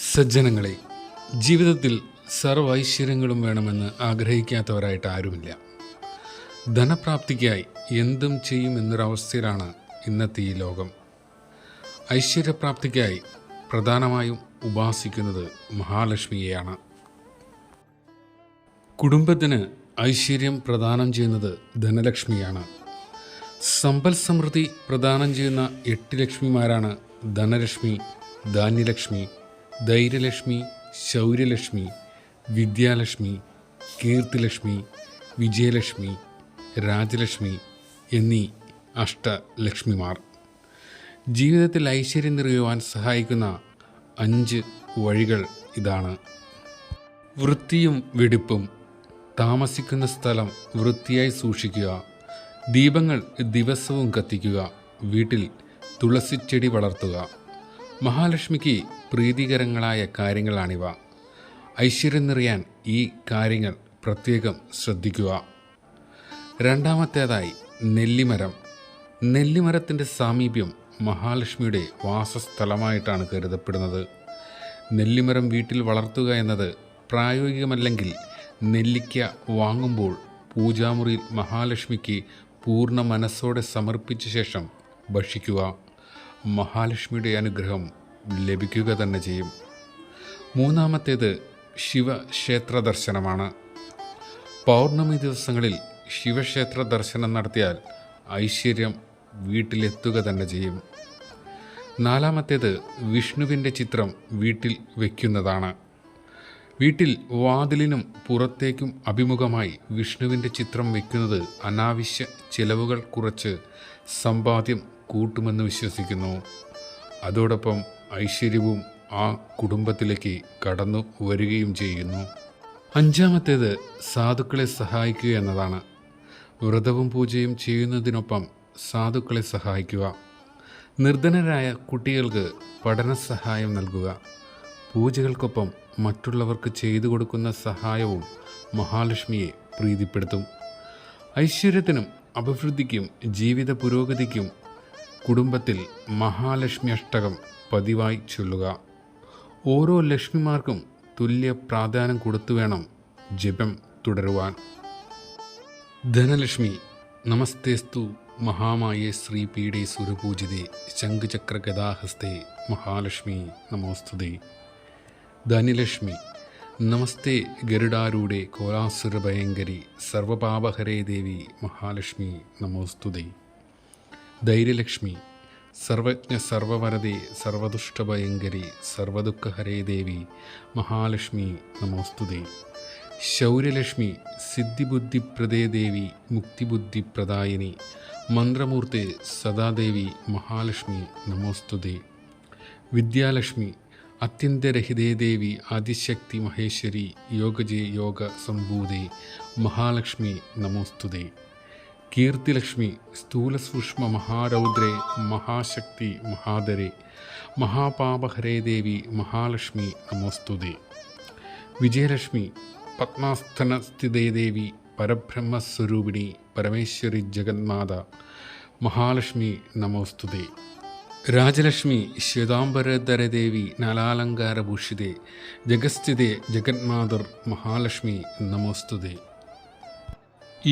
സജ്ജനങ്ങളെ, ജീവിതത്തിൽ സർവൈശ്വര്യങ്ങളും വേണമെന്ന് ആഗ്രഹിക്കാത്തവരായിട്ട് ആരുമില്ല. ധനപ്രാപ്തിക്കായി എന്തും ചെയ്യും എന്നൊരവസ്ഥയിലാണ് ഇന്നത്തെ ഈ ലോകം. ഐശ്വര്യപ്രാപ്തിക്കായി പ്രധാനമായും ഉപാസിക്കുന്നത് മഹാലക്ഷ്മിയെയാണ്. കുടുംബത്തിന് ഐശ്വര്യം പ്രദാനം ചെയ്യുന്നത് ധനലക്ഷ്മിയാണ്. സമ്പൽ സമൃദ്ധി പ്രദാനം ചെയ്യുന്ന 8 ലക്ഷ്മിമാരാണ് ധനലക്ഷ്മി, ധാന്യലക്ഷ്മി, ധൈര്യലക്ഷ്മി, ശൗര്യലക്ഷ്മി, വിദ്യാലക്ഷ്മി, കീർത്തിലക്ഷ്മി, വിജയലക്ഷ്മി, രാജലക്ഷ്മി എന്നീ അഷ്ടലക്ഷ്മിമാർ. ജീവിതത്തിൽ ഐശ്വര്യം നിറയുവാൻ സഹായിക്കുന്ന 5 വഴികൾ ഇതാണ്. വൃത്തിയും വെടിപ്പും. താമസിക്കുന്ന സ്ഥലം വൃത്തിയായി സൂക്ഷിക്കുക. ദീപങ്ങൾ ദിവസവും കത്തിക്കുക. വീട്ടിൽ തുളസിച്ചെടി വളർത്തുക. മഹാലക്ഷ്മിക്ക് പ്രീതികരങ്ങളായ കാര്യങ്ങളാണിവ. ഐശ്വര്യം നിറയാൻ ഈ കാര്യങ്ങൾ പ്രത്യേകം ശ്രദ്ധിക്കുക. രണ്ടാമത്തേതായി നെല്ലിമരം. നെല്ലിമരത്തിൻ്റെ സാമീപ്യം മഹാലക്ഷ്മിയുടെ വാസസ്ഥലമായിട്ടാണ് കരുതപ്പെടുന്നത്. നെല്ലിമരം വീട്ടിൽ വളർത്തുക എന്നത് പ്രായോഗികമല്ലെങ്കിൽ നെല്ലിക്ക വാങ്ങുമ്പോൾ പൂജാമുറിയിൽ മഹാലക്ഷ്മിക്ക് പൂർണ്ണ മനസ്സോടെ സമർപ്പിച്ച ശേഷം ഭക്ഷിക്കുക. മഹാലക്ഷ്മിയുടെ അനുഗ്രഹം ലഭിക്കുക തന്നെ ചെയ്യും. മൂന്നാമത്തേത് ശിവക്ഷേത്ര ദർശനമാണ്. പൗർണമി ദിവസങ്ങളിൽ ശിവക്ഷേത്ര ദർശനം നടത്തിയാൽ ഐശ്വര്യം വീട്ടിലെത്തുക തന്നെ ചെയ്യും. നാലാമത്തേത് വിഷ്ണുവിൻ്റെ ചിത്രം വീട്ടിൽ വയ്ക്കുന്നതാണ്. വീട്ടിൽ വാതിലിനും പുറത്തേക്കും അഭിമുഖമായി വിഷ്ണുവിൻ്റെ ചിത്രം വയ്ക്കുന്നത് അനാവശ്യ ചിലവുകൾ കുറച്ച് സമ്പാദ്യം കൂട്ടുമെന്ന് വിശ്വസിക്കുന്നു. അതോടൊപ്പം ഐശ്വര്യവും ആ കുടുംബത്തിലേക്ക് കടന്നു വരികയും ചെയ്യുന്നു. അഞ്ചാമത്തേത് സാധുക്കളെ സഹായിക്കുക എന്നതാണ്. വ്രതവും പൂജയും ചെയ്യുന്നതിനൊപ്പം സാധുക്കളെ സഹായിക്കുക. നിർധനരായ കുട്ടികൾക്ക് പഠന സഹായം നൽകുക. പൂജകൾക്കൊപ്പം മറ്റുള്ളവർക്ക് ചെയ്തു കൊടുക്കുന്ന സഹായവും മഹാലക്ഷ്മിയെ പ്രീതിപ്പെടുത്തും. ഐശ്വര്യത്തിനും അഭിവൃദ്ധിക്കും ജീവിത പുരോഗതിക്കും കുടുംബത്തിൽ മഹാലക്ഷ്മി അഷ്ടകം പതിവായി ചൊല്ലുക. ഓരോ ലക്ഷ്മിമാർക്കും തുല്യ പ്രാധാന്യം കൊടുത്തു വേണം ജപം തുടരുവാൻ. ധനലക്ഷ്മി. നമസ്തേസ്തു മഹാമായേ ശ്രീപീഠേ സുരപൂജിതേ ശംഖചക്രഗദാഹസ്തേ മഹാലക്ഷ്മി നമോസ്തുതേ. ധാന്യലക്ഷ്മി. നമസ്തേ ഗരുഡാരൂഢേ കോലാസുരഭയങ്കരി സർവപാപഹരേ ദേവി മഹാലക്ഷ്മി നമോസ്തുതേ. ധൈര്യലക്ഷ്മി. സർവജ്ഞ സർവവരദേ സർവദുഷ്ടഭയങ്കരി സർവദുഃഖഹരേ ദേവി മഹാലക്ഷ്മി നമോസ്തുതേ. ശൗര്യലക്ഷ്മി. സിദ്ധിബുദ്ധിപ്രദേ ദേവി മുക്തിബുദ്ധിപ്രദായിനി മന്ത്രമൂർത്തേ സദാദേവി മഹാലക്ഷ്മി നമോസ്തുതേ. വിദ്യാലക്ഷ്മി. അത്യന്തരഹിതേ ദേവി ആദിശക്തി മഹേശ്വരി യോഗജേ യോഗ സംഭൂതേ മഹാലക്ഷ്മി നമോസ്തുതേ. കീർത്തിലക്ഷ്മി. സ്ഥൂലസൂക്ഷ്മ മഹാരൗദ്രേ മഹാശക്തി മഹാധരേ മഹാപാപഹരേ ദേവി മഹാലക്ഷ്മി നമോസ്തുതേ. വിജയലക്ഷ്മി. പത്മാസ്ഥനസ്ഥിതേ ദേവി പരബ്രഹ്മസ്വരൂപിണി പരമേശ്വരി ജഗന്മാത മഹാലക്ഷ്മി നമോസ്തുതേ. രാജലക്ഷ്മി. ശ്വേതാംബരധര ദേവി നലാലങ്കാരഭൂഷിതേ ജഗസ്ഥിതേ ജഗന്മാതർ മഹാലക്ഷ്മി നമോസ്തുതേ.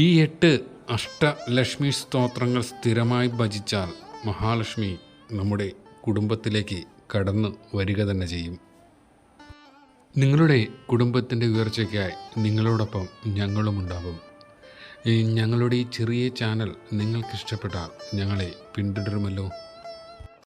ഈ 8 അഷ്ടലക്ഷ്മി സ്തോത്രങ്ങൾ സ്ഥിരമായി ഭജിച്ചാൽ മഹാലക്ഷ്മി നമ്മുടെ കുടുംബത്തിലേക്ക് കടന്നു വരിക തന്നെ ചെയ്യും. നിങ്ങളുടെ കുടുംബത്തിൻ്റെ ഉയർച്ചയ്ക്കായി നിങ്ങളോടൊപ്പം ഞങ്ങളുമുണ്ടാകും. ഞങ്ങളുടെ ഈ ചെറിയ ചാനൽ നിങ്ങൾക്കിഷ്ടപ്പെട്ടാൽ ഞങ്ങളെ പിന്തുടരുമല്ലോ.